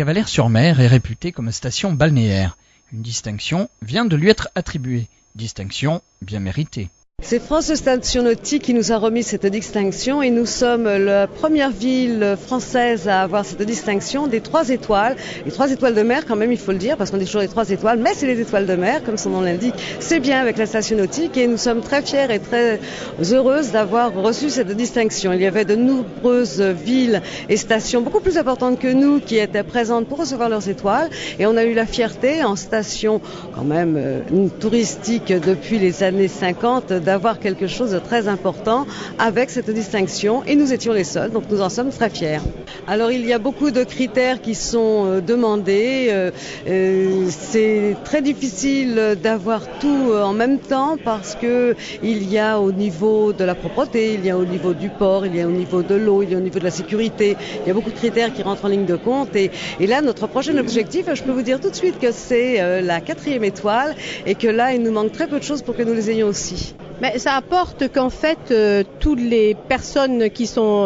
Cavalère-sur-Mer est réputée comme station balnéaire. Une distinction vient de lui être attribuée. Distinction bien méritée. C'est France Station Nautique qui nous a remis cette distinction et nous sommes la première ville française à avoir cette distinction des 3 étoiles. Les 3 étoiles de mer quand même, il faut le dire, parce qu'on dit toujours les 3 étoiles, mais c'est les étoiles de mer, comme son nom l'indique. C'est bien avec la station nautique et nous sommes très fiers et très heureuses d'avoir reçu cette distinction. Il y avait de nombreuses villes et stations beaucoup plus importantes que nous qui étaient présentes pour recevoir leurs étoiles et on a eu la fierté en station quand même touristique depuis les années 50 d'avoir quelque chose de très important avec cette distinction et nous étions les seuls, donc nous en sommes très fiers. Alors il y a beaucoup de critères qui sont demandés, c'est très difficile d'avoir tout en même temps parce que il y a au niveau de la propreté, il y a au niveau du port, il y a au niveau de l'eau, il y a au niveau de la sécurité, il y a beaucoup de critères qui rentrent en ligne de compte et là notre prochain objectif, je peux vous dire tout de suite que c'est la 4e étoile et que là il nous manque très peu de choses pour que nous les ayons aussi. Mais ça apporte qu'en fait, toutes les personnes qui sont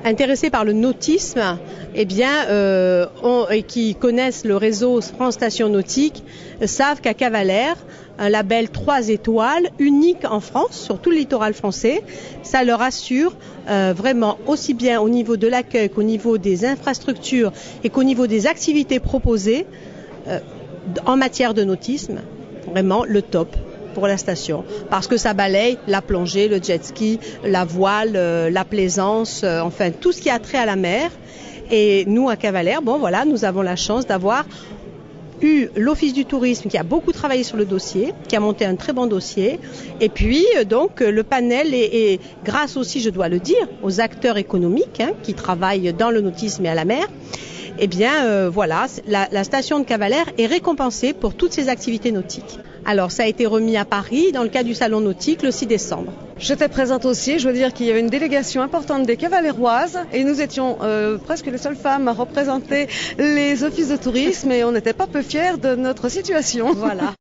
intéressées par le nautisme, eh bien, et qui connaissent le réseau France Station Nautique, savent qu'à Cavalère, un label 3 étoiles, unique en France, sur tout le littoral français, ça leur assure vraiment aussi bien au niveau de l'accueil qu'au niveau des infrastructures et qu'au niveau des activités proposées en matière de nautisme, vraiment le top pour la station, parce que ça balaye la plongée, le jet ski, la voile, la plaisance, enfin tout ce qui a trait à la mer. Et nous à Cavalère, bon voilà, nous avons la chance d'avoir eu l'Office du tourisme qui a beaucoup travaillé sur le dossier, qui a monté un très bon dossier. Et puis donc le panel est grâce aussi, je dois le dire, aux acteurs économiques qui travaillent dans le nautisme et à la mer. Eh bien voilà, la station de Cavalère est récompensée pour toutes ses activités nautiques. Alors ça a été remis à Paris dans le cadre du salon nautique le 6 décembre. J'étais présente aussi, je veux dire qu'il y avait une délégation importante des Cavaléroises et nous étions presque les seules femmes à représenter les offices de tourisme et on n'était pas peu fiers de notre situation. Voilà.